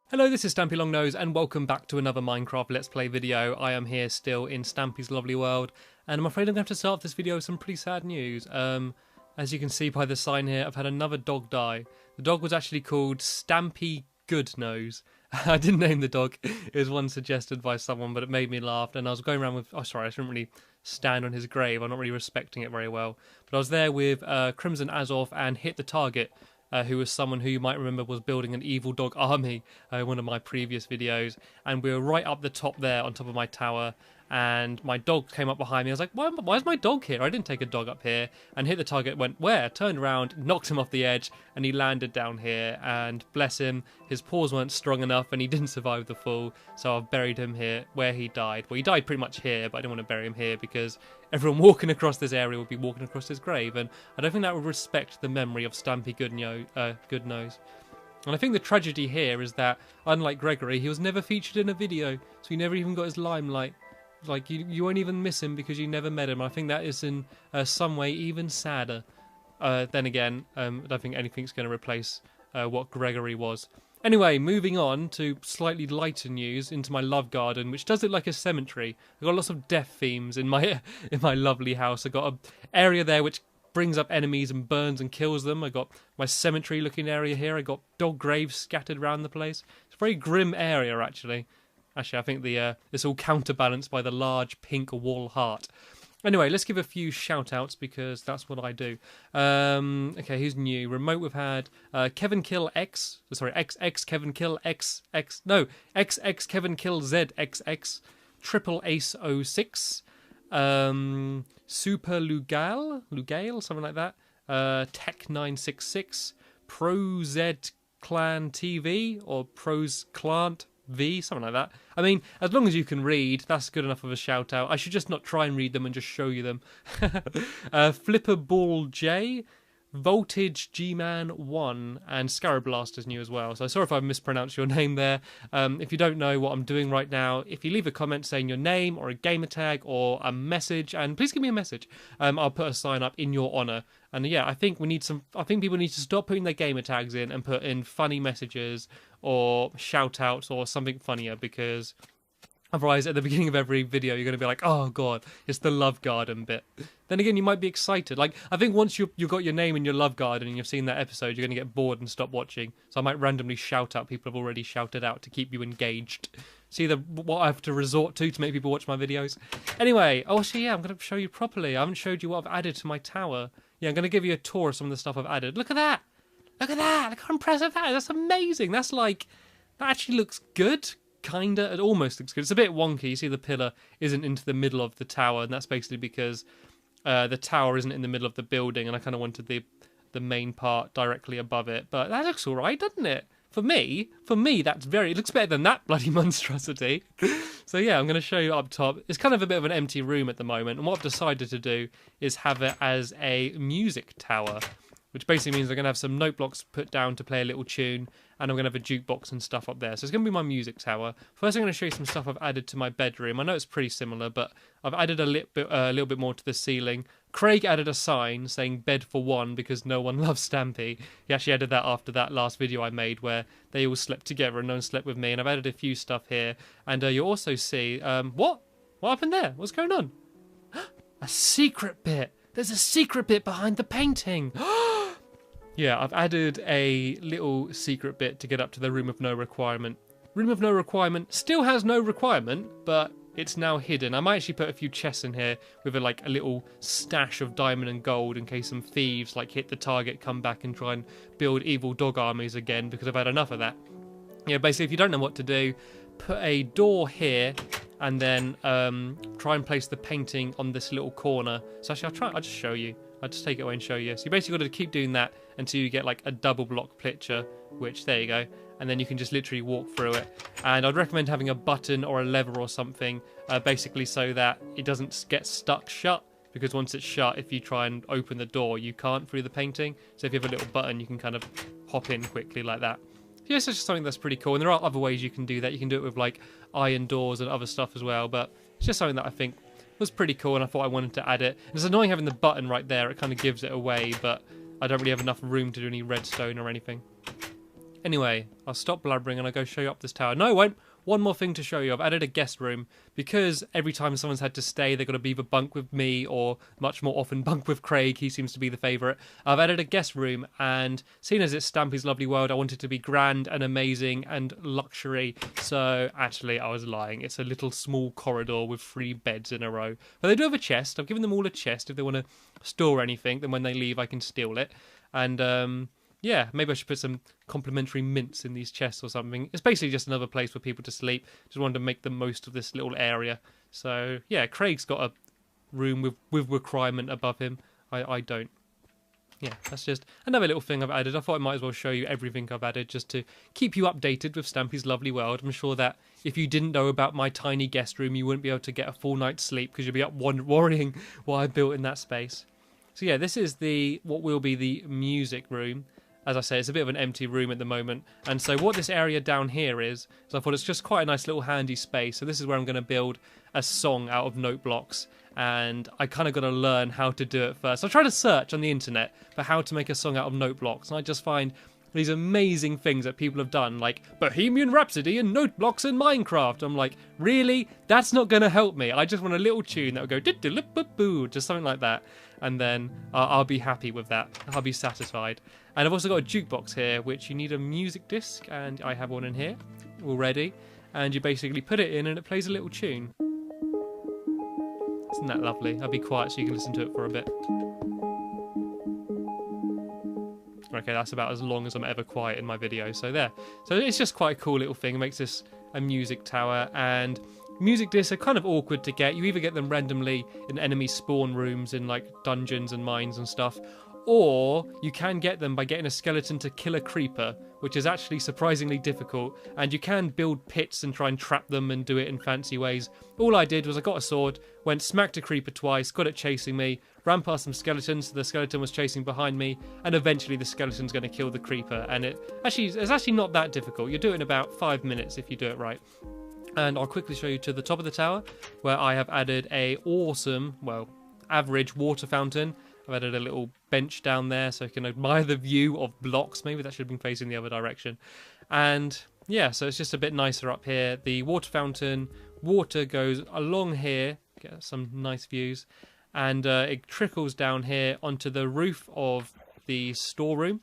Hello, this is Stampy Longnose and welcome back to another Minecraft Let's Play video. I am here still in Stampy's lovely world and I'm afraid I'm going to have to start this video with some pretty sad news. As you can see by the sign here, I've had another dog die. The dog was actually called Stampy Goodnose. I didn't name the dog, it was one suggested by someone, but it made me laugh and I was going around with, oh sorry, I shouldn't really stand on his grave, I'm not really respecting it very well. But I was there with Crimson Azov and Hit the Target, who was someone who you might remember was building an evil dog army in one of my previous videos, and we were right up the top there on top of my tower, and my dog came up behind me. I was like, why is my dog here? I didn't take a dog up here. And Hit the Target went, where? Turned around, knocked him off the edge, and he landed down here, and bless him, his paws weren't strong enough and he didn't survive the fall, so I've buried him here where he died. Well, he died pretty much here, but I didn't want to bury him here because everyone walking across this area would be walking across his grave, and I don't think that would respect the memory of Stampy Goodnose. And I think the tragedy here is that, unlike Gregory, he was never featured in a video, so he never even got his limelight. Like, you won't even miss him because you never met him. I think that is in some way even sadder. Then again, I don't think anything's going to replace what Gregory was. Anyway, moving on to slightly lighter news into my love garden, which does look like a cemetery. I've got lots of death themes in my lovely house. I've got an area there which brings up enemies and burns and kills them. I got my cemetery looking area here. I got dog graves scattered around the place. It's a very grim area, actually. Actually, I think it's all counterbalanced by the large pink wall heart. Anyway, let's give a few shout-outs because that's what I do. Okay, who's new? Remote, we've had Kevin Kill X. Sorry, XX Kevin Kill XX. No, XX Kevin Kill ZXX. Triple Ace 06. Super Lugal, something like that. Tech 966. Pro Z Clan TV or Pros Clant V, something like that. I mean, as long as you can read, that's good enough of a shout out. I should just not try and read them and just show you them. Flipper Ball J, Voltage G-Man 1, and Scarab Blaster's new as well. So sorry if I mispronounced your name there. If you don't know what I'm doing right now, if you leave a comment saying your name or a gamer tag or a message, and please give me a message, I'll put a sign up in your honour. And yeah, I think people need to stop putting their gamer tags in and put in funny messages or shout outs or something funnier, because otherwise at the beginning of every video you're going to be like, oh god, it's the love garden bit. Then again, you might be excited. Like, I think once you've got your name in your love garden and you've seen that episode, you're going to get bored and stop watching. So I might randomly shout out people have already shouted out to keep you engaged. See what I have to resort to make people watch my videos. Anyway, oh actually yeah, I'm going to show you properly. I haven't showed you what I've added to my tower. Yeah, I'm going to give you a tour of some of the stuff I've added. Look at that! Look at that! Look how impressive that is! That's amazing! That's like, that actually looks good. Kinda, it almost looks good. It's a bit wonky. You see the pillar isn't into the middle of the tower, and that's basically because the tower isn't in the middle of the building, and I kind of wanted the main part directly above it. But that looks alright, doesn't it? For me, it looks better than that bloody monstrosity. So yeah, I'm going to show you up top. It's kind of a bit of an empty room at the moment, and what I've decided to do is have it as a music tower, which basically means I'm going to have some note blocks put down to play a little tune, and I'm going to have a jukebox and stuff up there. So it's going to be my music tower. First, I'm going to show you some stuff I've added to my bedroom. I know it's pretty similar, but I've added a little bit more to the ceiling. Craig added a sign saying bed for one because no one loves Stampy. He actually added that after that last video I made where they all slept together and no one slept with me. And I've added a few stuff here. And you'll also see... What? What happened there? What's going on? A secret bit! There's a secret bit behind the painting! Yeah, I've added a little secret bit to get up to the Room of No Requirement. Room of No Requirement still has no requirement, but it's now hidden. I might actually put a few chests in here with a little stash of diamond and gold in case some thieves Hit the Target come back and try and build evil dog armies again, because I've had enough of that. Yeah, basically, if you don't know what to do, put a door here and then try and place the painting on this little corner. So actually, I'll just show you. I'll just take it away and show you. So you basically got to keep doing that until you get a double block picture, which, there you go. And then you can just literally walk through it. And I'd recommend having a button or a lever or something, basically so that it doesn't get stuck shut. Because once it's shut, if you try and open the door, you can't through the painting. So if you have a little button, you can kind of hop in quickly like that. Yeah, so it's just something that's pretty cool. And there are other ways you can do that. You can do it with iron doors and other stuff as well. But it's just something that I think was pretty cool, and I thought I wanted to add it. It's annoying having the button right there. It kind of gives it away, but I don't really have enough room to do any redstone or anything. Anyway, I'll stop blabbering and I'll go show you up this tower. No, I won't. One more thing to show you. I've added a guest room because every time someone's had to stay, they've got to either bunk with me or much more often bunk with Craig. He seems to be the favourite. I've added a guest room, and seeing as it's Stampy's Lovely World, I want it to be grand and amazing and luxury. So actually, I was lying. It's a little small corridor with 3 beds in a row. But they do have a chest. I've given them all a chest. If they want to store anything, then when they leave, I can steal it. And yeah, maybe I should put some complimentary mints in these chests or something. It's basically just another place for people to sleep. Just wanted to make the most of this little area. So, yeah, Craig's got a room with requirement above him. I don't. Yeah, that's just another little thing I've added. I thought I might as well show you everything I've added just to keep you updated with Stampy's Lovely World. I'm sure that if you didn't know about my tiny guest room, you wouldn't be able to get a full night's sleep because you'd be up worrying what I built in that space. So, yeah, this is what will be the music room. As I say, it's a bit of an empty room at the moment. And so what this area down here is I thought it's just quite a nice little handy space. So this is where I'm going to build a song out of note blocks. And I kind of got to learn how to do it first. I tried to search on the internet for how to make a song out of note blocks. And I just find these amazing things that people have done, like Bohemian Rhapsody and note blocks in Minecraft. I'm like, really? That's not going to help me. I just want a little tune that will go diddle-boo, just something like that. And then I'll be happy with that. I'll be satisfied. And I've also got a jukebox here, which you need a music disc, and I have one in here already. And you basically put it in, and it plays a little tune. Isn't that lovely? I'll be quiet so you can listen to it for a bit. Okay, that's about as long as I'm ever quiet in my video. So there. So it's just quite a cool little thing. It makes this a music tower, and music discs are kind of awkward to get. You either get them randomly in enemy spawn rooms in like dungeons and mines and stuff, or you can get them by getting a skeleton to kill a creeper, which is actually surprisingly difficult, and you can build pits and try and trap them and do it in fancy ways. All I did was I got a sword, went smacked a creeper twice, got it chasing me, ran past some skeletons, so the skeleton was chasing behind me, and eventually the skeleton's going to kill the creeper, and it's actually not that difficult. You do it in about 5 minutes if you do it right. And I'll quickly show you to the top of the tower, where I have added a awesome, well, average water fountain. I've added a little bench down there so you can admire the view of blocks. Maybe that should have been facing the other direction. And yeah, so it's just a bit nicer up here. The water fountain, water goes along here, get some nice views, and it trickles down here onto the roof of the storeroom,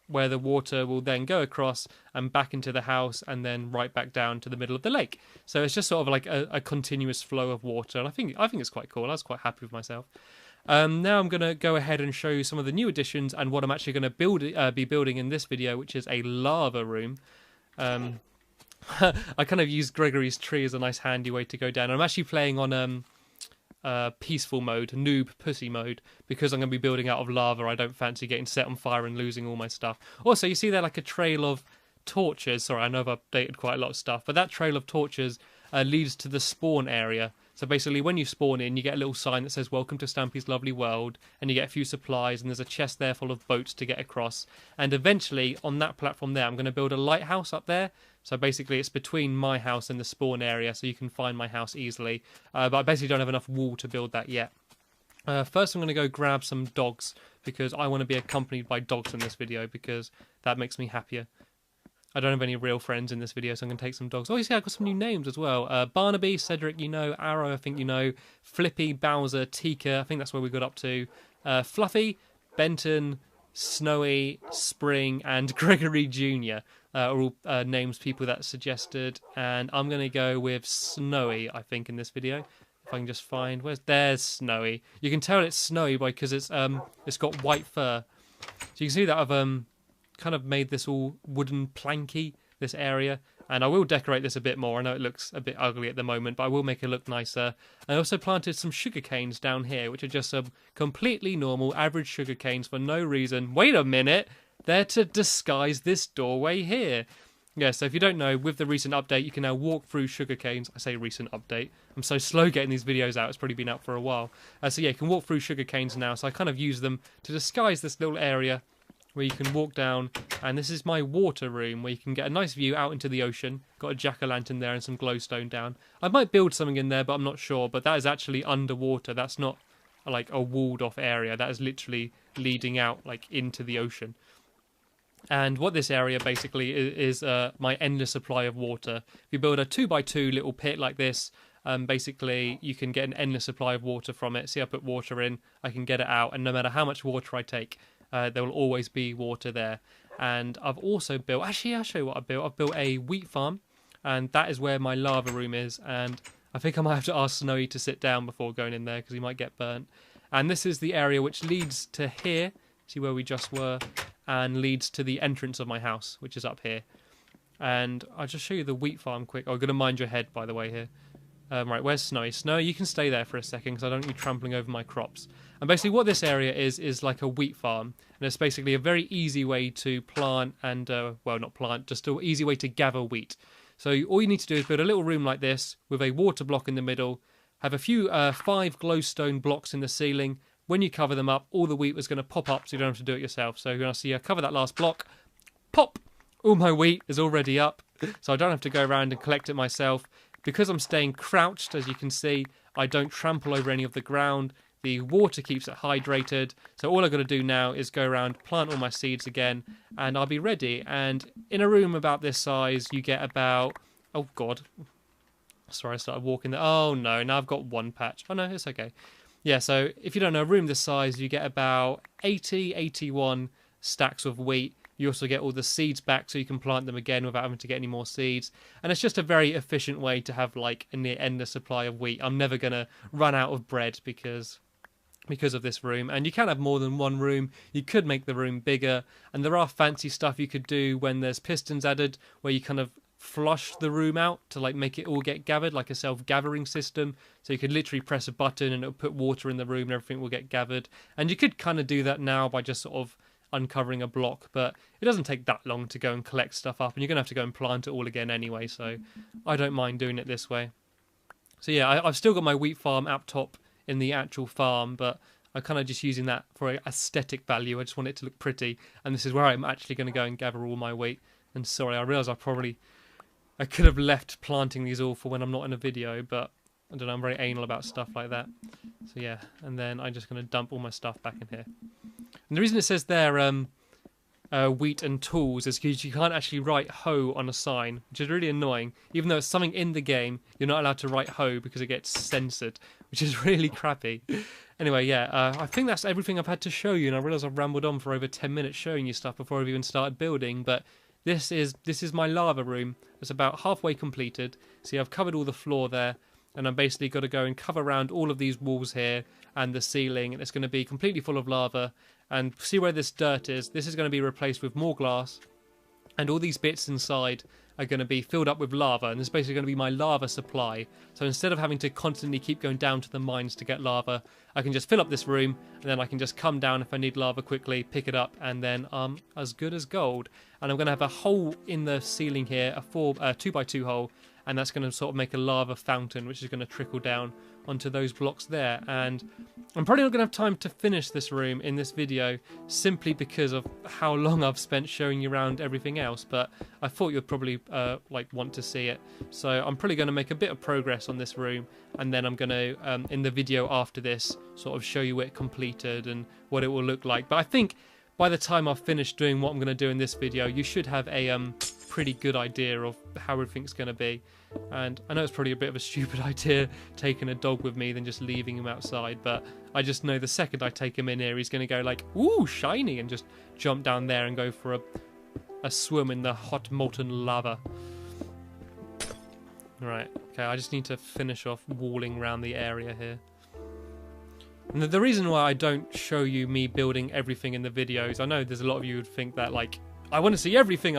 where the water will then go across and back into the house and then right back down to the middle of the lake. So it's just sort of like a continuous flow of water, and I think it's quite cool. I was quite happy with myself. Now I'm going to go ahead and show you some of the new additions and what I'm actually going to be building in this video, which is a lava room. I kind of used Gregory's tree as a nice handy way to go down. I'm actually playing on peaceful mode, noob pussy mode, because I'm going to be building out of lava. I don't fancy getting set on fire and losing all my stuff. Also, you see there like a trail of torches. Sorry, I know I've updated quite a lot of stuff, but that trail of torches leads to the spawn area. So basically, when you spawn in, you get a little sign that says, "Welcome to Stampy's Lovely World," and you get a few supplies, and there's a chest there full of boats to get across. And eventually, on that platform there, I'm going to build a lighthouse up there. So basically, it's between my house and the spawn area, so you can find my house easily. But I basically don't have enough wool to build that yet. First, I'm going to go grab some dogs, because I want to be accompanied by dogs in this video, because that makes me happier. I don't have any real friends in this video, so I'm going to take some dogs. Oh, you see, I've got some new names as well. Barnaby, Cedric, you know. Arrow, I think you know. Flippy, Bowser, Tika, I think that's where we got up to. Fluffy, Benton, Snowy, Spring, and Gregory Jr. Are all names people that suggested. And I'm going to go with Snowy, I think, in this video. If I can just find... There's Snowy. You can tell it's snowy because it's got white fur. So you can see that I've... kind of made this all wooden planky, this area, and I will decorate this a bit more. I know it looks a bit ugly at the moment, but I will make it look nicer. I also planted some sugar canes down here, which are just some completely normal average sugar canes for no reason. Wait a minute, they're to disguise this doorway here. Yeah, so if you don't know, with the recent update, you can now walk through sugar canes. I say recent update. I'm so slow getting these videos out. It's probably been out for a while. So yeah, you can walk through sugar canes now. So I kind of use them to disguise this little area where you can walk down, and this is my water room where you can get a nice view out into the ocean. Got a jack-o'-lantern there and some glowstone down. I might build something in there, but I'm not sure. But that is actually underwater. That's not like a walled off area. That is literally leading out like into the ocean. And what this area basically is my endless supply of water. If you build a 2x2 little pit like this, basically you can get an endless supply of water from it. See, I put water in, I can get it out, and no matter how much water I take, there will always be water there. And I've also built, actually I'll show you what I've built. I've built a wheat farm, and that is where my lava room is. And I think I might have to ask Snowy to sit down before going in there because he might get burnt. And this is the area which leads to here, see where we just were, and leads to the entrance of my house, which is up here. And I'll just show you the wheat farm quick. Oh, I'm going to mind your head, by the way, here. Right, where's Snowy? Snowy, you can stay there for a second because I don't want you trampling over my crops. And basically what this area is like a wheat farm. And it's basically a very easy way to plant and, well, not plant, just an easy way to gather wheat. So all you need to do is build a little room like this with a water block in the middle, have a few 5 glowstone blocks in the ceiling. When you cover them up, all the wheat was going to pop up so you don't have to do it yourself. So you're going to see I cover that last block, pop, all my wheat is already up. So I don't have to go around and collect it myself. Because I'm staying crouched, as you can see, I don't trample over any of the ground. The water keeps it hydrated. So all I've got to do now is go around, plant all my seeds again, and I'll be ready. And in a room about this size, you get about... Oh, God. Sorry, I started walking there. Oh, no, now I've got one patch. Oh, no, it's okay. Yeah, so if you don't know, a room this size, you get about 81 stacks of wheat. You also get all the seeds back so you can plant them again without having to get any more seeds. And it's just a very efficient way to have like a near endless supply of wheat. I'm never going to run out of bread because of this room. And you can have more than one room. You could make the room bigger. And there are fancy stuff you could do when there's pistons added where you kind of flush the room out to like make it all get gathered, like a self-gathering system. So you could literally press a button and it'll put water in the room and everything will get gathered. And you could kind of do that now by just sort of uncovering a block, but it doesn't take that long to go and collect stuff up, and you're gonna have to go and plant it all again anyway, so I don't mind doing it this way. So yeah, I've still got my wheat farm up top in the actual farm, but I'm kind of just using that for aesthetic value. I just want it to look pretty, and this is where I'm actually going to go and gather all my wheat. And sorry, I realise I could have left planting these all for when I'm not in a video, but I don't know, I'm very anal about stuff like that. So yeah, and then I'm just going to dump all my stuff back in here. And the reason it says there wheat and tools is because you can't actually write hoe on a sign, which is really annoying. Even though it's something in the game, you're not allowed to write hoe because it gets censored, which is really crappy. Anyway, yeah, I think that's everything I've had to show you, and I realise I've rambled on for over 10 minutes showing you stuff before I've even started building, but this is my lava room. It's about halfway completed. See, I've covered all the floor there, and I'm basically got to go and cover around all of these walls here and the ceiling, and it's going to be completely full of lava. And see where this dirt is? This is going to be replaced with more glass, and all these bits inside are going to be filled up with lava, and this is basically going to be my lava supply. So instead of having to constantly keep going down to the mines to get lava, I can just fill up this room, and then I can just come down if I need lava quickly, pick it up, and then I'm as good as gold. And I'm going to have a hole in the ceiling here, a 2x2 hole, and that's going to sort of make a lava fountain, which is going to trickle down onto those blocks there. And I'm probably not going to have time to finish this room in this video simply because of how long I've spent showing you around everything else, but I thought you'd probably want to see it. So I'm probably going to make a bit of progress on this room, and then I'm going to in the video after this sort of show you it completed and what it will look like. But I think by the time I've finished doing what I'm going to do in this video, you should have a pretty good idea of how everything's going to be. And I know it's probably a bit of a stupid idea taking a dog with me than just leaving him outside, but I just know the second I take him in here, he's going to go like, ooh, shiny, and just jump down there and go for a swim in the hot molten lava. Right, okay, I just need to finish off walling around the area here. And the reason why I don't show you me building everything in the videos, I know there's a lot of you who would think that, like, I want to see everything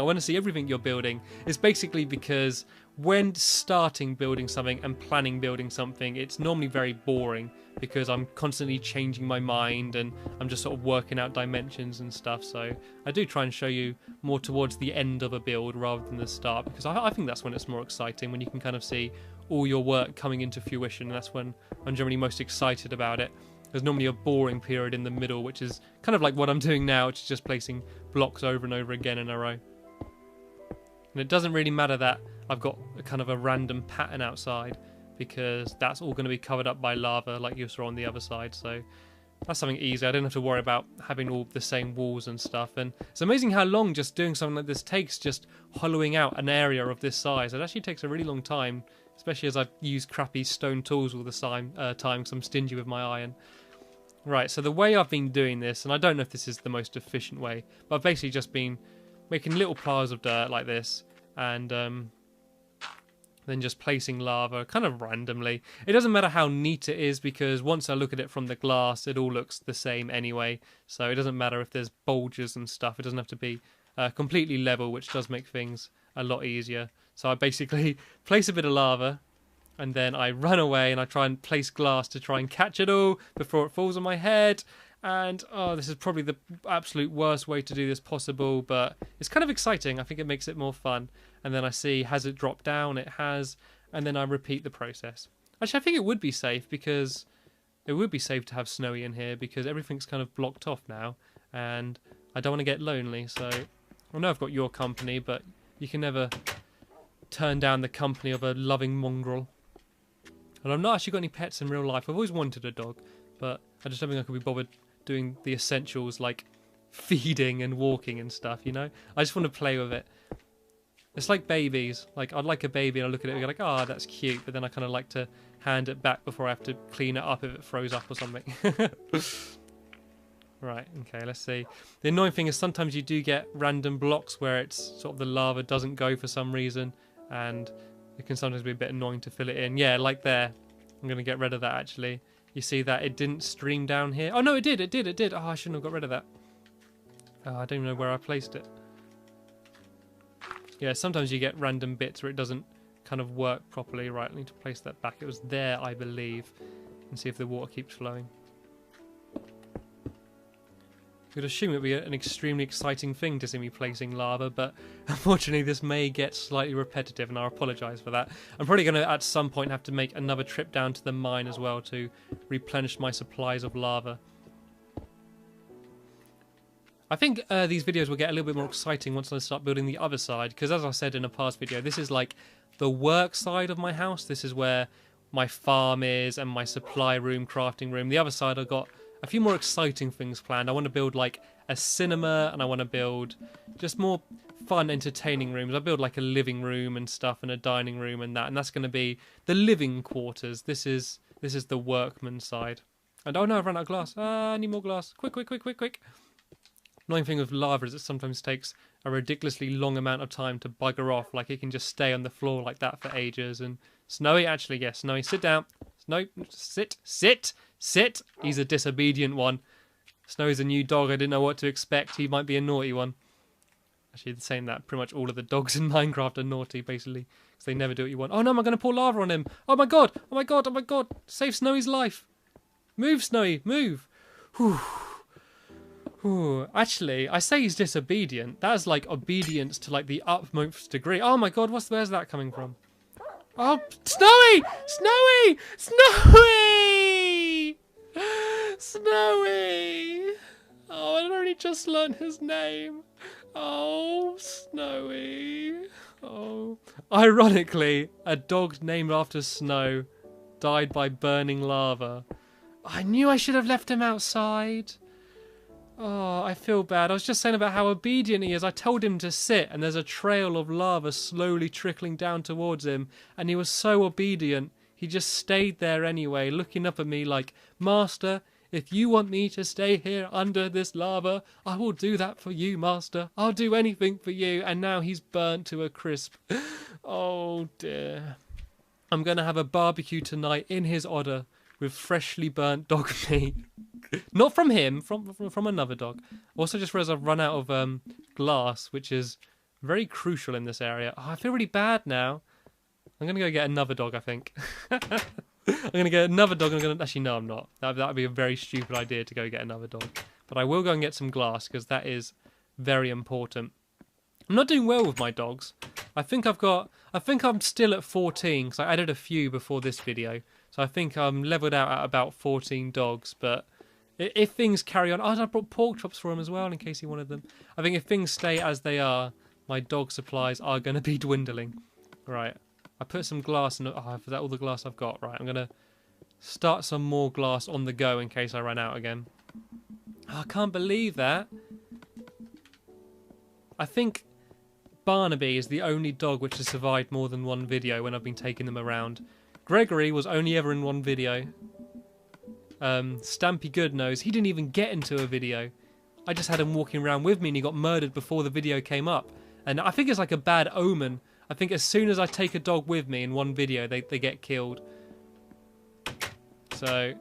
you're building, is basically because when starting building something and planning building something, it's normally very boring because I'm constantly changing my mind and I'm just sort of working out dimensions and stuff. So I do try and show you more towards the end of a build rather than the start, because I think that's when it's more exciting, when you can kind of see all your work coming into fruition, and that's when I'm generally most excited about it. There's normally a boring period in the middle, which is kind of like what I'm doing now, which is just placing blocks over and over again in a row. And it doesn't really matter that I've got a kind of a random pattern outside, because that's all going to be covered up by lava like you saw on the other side. So That's something easy. I don't have to worry about having all the same walls and stuff. And it's amazing how long just doing something like this takes, just hollowing out an area of this size. It actually takes a really long time, especially as I use crappy stone tools all the time because I'm stingy with my iron. Right, so the way I've been doing this, and I don't know if this is the most efficient way, but I've basically just been making little piles of dirt like this, and then just placing lava kind of randomly. It doesn't matter how neat it is, because once I look at it from the glass, it all looks the same anyway, so it doesn't matter if there's bulges and stuff. It doesn't have to be completely level, which does make things a lot easier. So I basically place a bit of lava, and then I run away and I try and place glass to try and catch it all before it falls on my head. And oh, this is probably the absolute worst way to do this possible, but it's kind of exciting. I think it makes it more fun. And then I see, has it dropped down? It has. And then I repeat the process. Actually, I think it would be safe, because it would be safe to have Snowy in here, because everything's kind of blocked off now. And I don't want to get lonely. So I know I've got your company, but you can never turn down the company of a loving mongrel. And I've not actually got any pets in real life. I've always wanted a dog, but I just don't think I could be bothered doing the essentials like feeding and walking and stuff, you know? I just want to play with it. It's like babies. Like, I'd like a baby and I look at it and go like, oh, that's cute, but then I kind of like to hand it back before I have to clean it up if it froze up or something. Right, okay, let's see. The annoying thing is sometimes you do get random blocks where it's sort of the lava doesn't go for some reason, and it can sometimes be a bit annoying to fill it in. Yeah, like there. I'm going to get rid of that, actually. You see that it didn't stream down here? Oh, no, it did. Oh, I shouldn't have got rid of that. Oh, I don't even know where I placed it. Yeah, sometimes you get random bits where it doesn't kind of work properly. Right, I need to place that back. It was there, I believe. And see if the water keeps flowing. You'd assume it would be an extremely exciting thing to see me placing lava, but unfortunately this may get slightly repetitive, and I apologise for that. I'm probably going to at some point have to make another trip down to the mine as well to replenish my supplies of lava. I think these videos will get a little bit more exciting once I start building the other side, because as I said in a past video, this is like the work side of my house. This is where my farm is and my supply room, crafting room. The other side I've got a few more exciting things planned. I want to build like a cinema, and I want to build just more fun, entertaining rooms. I build like a living room and stuff, and a dining room and that, and that's going to be the living quarters. This is the workman side. And oh no, I've run out of glass. I need more glass. Quick. Annoying thing with lava is it sometimes takes a ridiculously long amount of time to bugger off. Like, it can just stay on the floor like that for ages. And Snowy, actually, yes, Snowy, sit down. Snowy, sit. He's a disobedient one. Snowy's a new dog. I didn't know what to expect. He might be a naughty one. Actually, saying that, pretty much all of the dogs in Minecraft are naughty, basically, because they never do what you want. Oh no, am I going to pour lava on him? Oh my god! Save Snowy's life. Move, Snowy, move. Whew. Actually, I say he's disobedient. That is like obedience to like the utmost degree. Oh my god, where's that coming from? Oh, Snowy! Snowy! Oh, I'd only just learned his name. Oh, Snowy. Oh. Ironically, a dog named after Snow died by burning lava. I knew I should have left him outside. Oh, I feel bad. I was just saying about how obedient he is. I told him to sit, and there's a trail of lava slowly trickling down towards him, and he was so obedient. He just stayed there anyway, looking up at me like, Master, if you want me to stay here under this lava, I will do that for you, Master. I'll do anything for you. And now he's burnt to a crisp. Oh, dear. I'm going to have a barbecue tonight in his honour with freshly burnt dog meat. Not from him, from another dog. Also, just realised I've run out of glass, which is very crucial in this area. Oh, I feel really bad now. I'm going to go get another dog, I think. I'm going to get another dog. Actually, no, I'm not. That would be a very stupid idea to go get another dog. But I will go and get some glass, because that is very important. I'm not doing well with my dogs. I think I'm still at 14, because I added a few before this video. So I think I'm leveled out at about 14 dogs, but if things carry on... Oh, I brought pork chops for him as well, in case he wanted them. I think if things stay as they are, my dog supplies are going to be dwindling. Right. I put some glass in... Oh, is that all the glass I've got? Right, I'm going to start some more glass on the go in case I run out again. Oh, I can't believe that. I think Barnaby is the only dog which has survived more than one video when I've been taking them around. Gregory was only ever in one video. Stampy Goodnose, he didn't even get into a video. I just had him walking around with me and he got murdered before the video came up. And I think it's like a bad omen. I think as soon as I take a dog with me in one video, they get killed. So,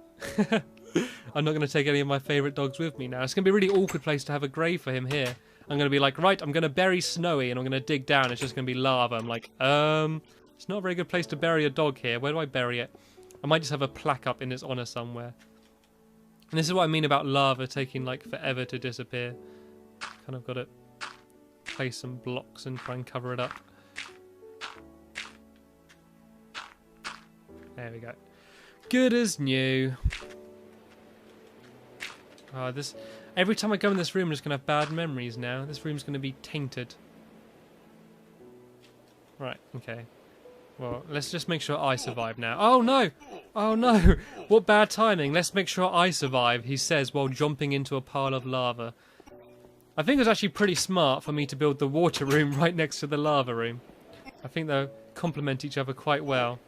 I'm not going to take any of my favourite dogs with me now. It's going to be a really awkward place to have a grave for him here. I'm going to be like, right, I'm going to bury Snowy and I'm going to dig down. It's just going to be lava. I'm like, it's not a very good place to bury a dog here. Where do I bury it? I might just have a plaque up in its honour somewhere. And this is what I mean about lava taking like forever to disappear. Kind of got to place some blocks and try and cover it up. There we go. Good as new. Oh, every time I go in this room, I'm just going to have bad memories now. This room's going to be tainted. Right, okay. Well, let's just make sure I survive now. Oh, no! Oh, no! What bad timing. Let's make sure I survive, he says, while jumping into a pile of lava. I think it was actually pretty smart for me to build the water room right next to the lava room. I think they'll complement each other quite well.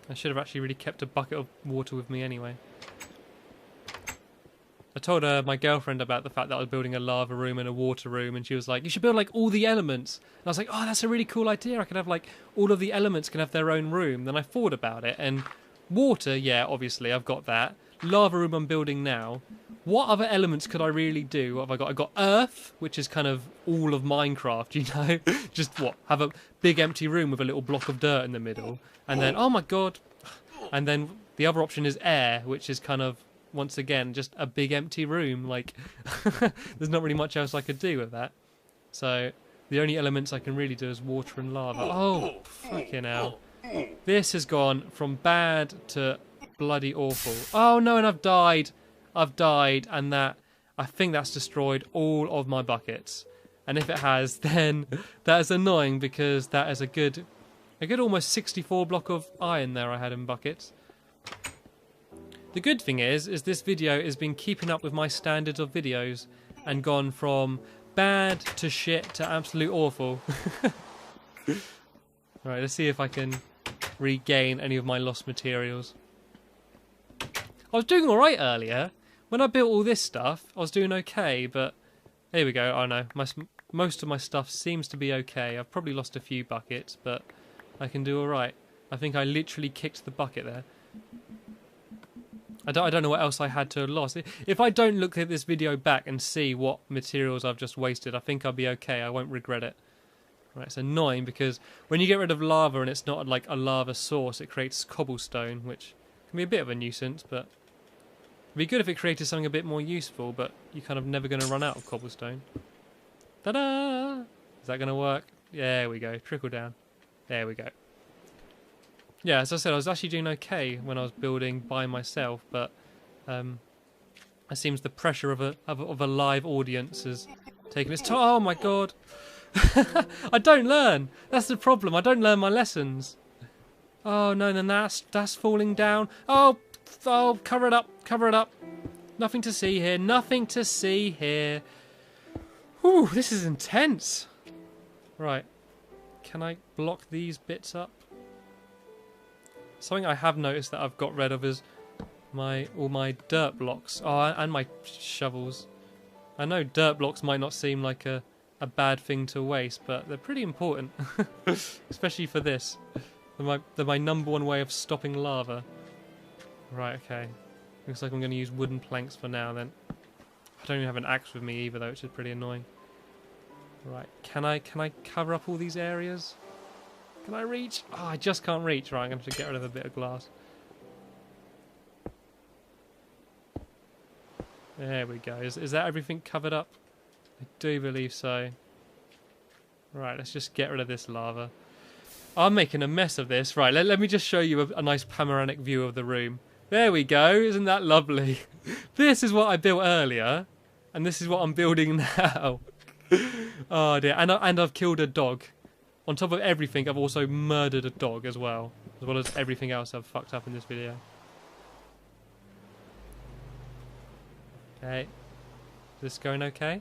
I should have actually really kept a bucket of water with me anyway. I told my girlfriend about the fact that I was building a lava room and a water room, and she was like, you should build like all the elements. And I was like, oh, that's a really cool idea. I could have like all of the elements can have their own room. Then I thought about it, and water, yeah, obviously I've got that. Lava room I'm building now. What other elements could I really do? What have I got? I got earth, which is kind of all of Minecraft, you know? Just what? Have a big empty room with a little block of dirt in the middle. And then, oh my god. And then the other option is air, which is kind of, once again, just a big empty room. Like, there's not really much else I could do with that. So, the only elements I can really do is water and lava. Oh, fucking hell. This has gone from bad to bloody awful. Oh no, and I've died. I've died, and I think that's destroyed all of my buckets. And if it has, then that is annoying because that is a good almost 64 block of iron there I had in buckets. The good thing is this video has been keeping up with my standards of videos and gone from bad to shit to absolute awful. Right, let's see if I can regain any of my lost materials. I was doing alright earlier. When I built all this stuff, I was doing okay, but there we go. Oh no, most of my stuff seems to be okay. I've probably lost a few buckets, but I can do alright. I think I literally kicked the bucket there. I don't know what else I had to have lost. If I don't look at this video back and see what materials I've just wasted, I think I'll be okay. I won't regret it. Right, it's annoying because when you get rid of lava and it's not like a lava source, it creates cobblestone, which can be a bit of a nuisance, but it'd be good if it created something a bit more useful, but you're kind of never going to run out of cobblestone. Ta-da! Is that going to work? There we go. Trickle down. There we go. Yeah, as I said, I was actually doing okay when I was building by myself, but it seems the pressure of a live audience has taken its toll. Oh my god! I don't learn. That's the problem. I don't learn my lessons. Oh no! Then that's falling down. Oh, cover it up! Cover it up! Nothing to see here. Nothing to see here. Whew, this is intense. Right, can I block these bits up? Something I have noticed that I've got rid of is all my dirt blocks. Oh, and my shovels. I know dirt blocks might not seem like a bad thing to waste, but they're pretty important. Especially for this. They're my number one way of stopping lava. Right, okay. Looks like I'm going to use wooden planks for now then. I don't even have an axe with me either though, which is pretty annoying. Right, can I cover up all these areas? Can I reach? Oh, I just can't reach. Right, I'm going to have to get rid of a bit of glass. There we go. Is that everything covered up? I do believe so. Right, let's just get rid of this lava. I'm making a mess of this. Right, let me just show you a nice panoramic view of the room. There we go. Isn't that lovely? This is what I built earlier, and this is what I'm building now. Oh dear, and I've killed a dog. on top of everything, I've also murdered a dog as well as everything else I've fucked up in this video. Okay. Is this going okay?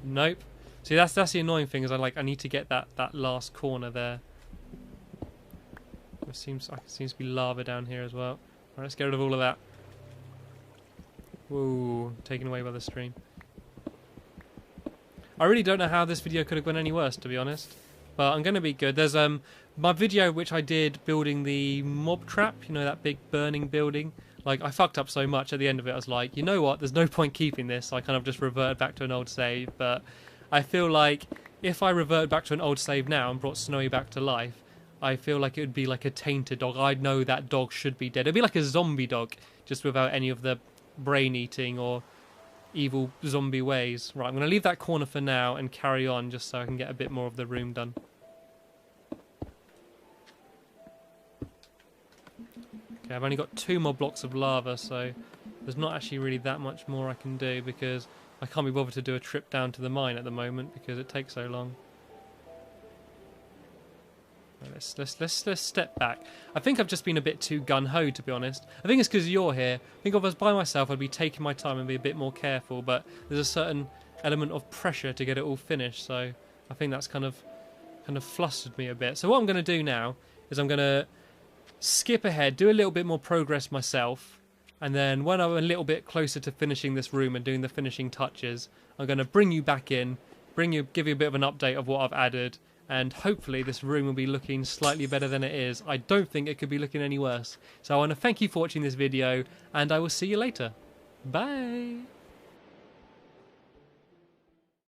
Nope. See, that's the annoying thing, is I need to get that last corner there. There seems to be lava down here as well. Alright, let's get rid of all of that. Whoa, taken away by the stream. I really don't know how this video could have gone any worse, to be honest. But I'm going to be good. There's my video which I did building the mob trap, you know, that big burning building. Like, I fucked up so much at the end of it, I was like, you know what, there's no point keeping this. So I kind of just reverted back to an old save. But I feel like if I revert back to an old save now and brought Snowy back to life, I feel like it would be like a tainted dog. I'd know that dog should be dead. It'd be like a zombie dog, just without any of the brain eating or evil zombie ways. Right, I'm going to leave that corner for now and carry on just so I can get a bit more of the room done. Okay, I've only got 2 more blocks of lava, so there's not actually really that much more I can do because I can't be bothered to do a trip down to the mine at the moment because it takes so long. Let's step back. I think I've just been a bit too gun-ho, to be honest. I think it's because you're here. I think if I was by myself, I'd be taking my time and be a bit more careful, but there's a certain element of pressure to get it all finished, so I think that's kind of flustered me a bit. So what I'm going to do now is I'm going to skip ahead, do a little bit more progress myself, and then when I'm a little bit closer to finishing this room and doing the finishing touches, I'm going to bring you back in, give you a bit of an update of what I've added, and hopefully this room will be looking slightly better than it is. I don't think it could be looking any worse. So I want to thank you for watching this video, and I will see you later. Bye!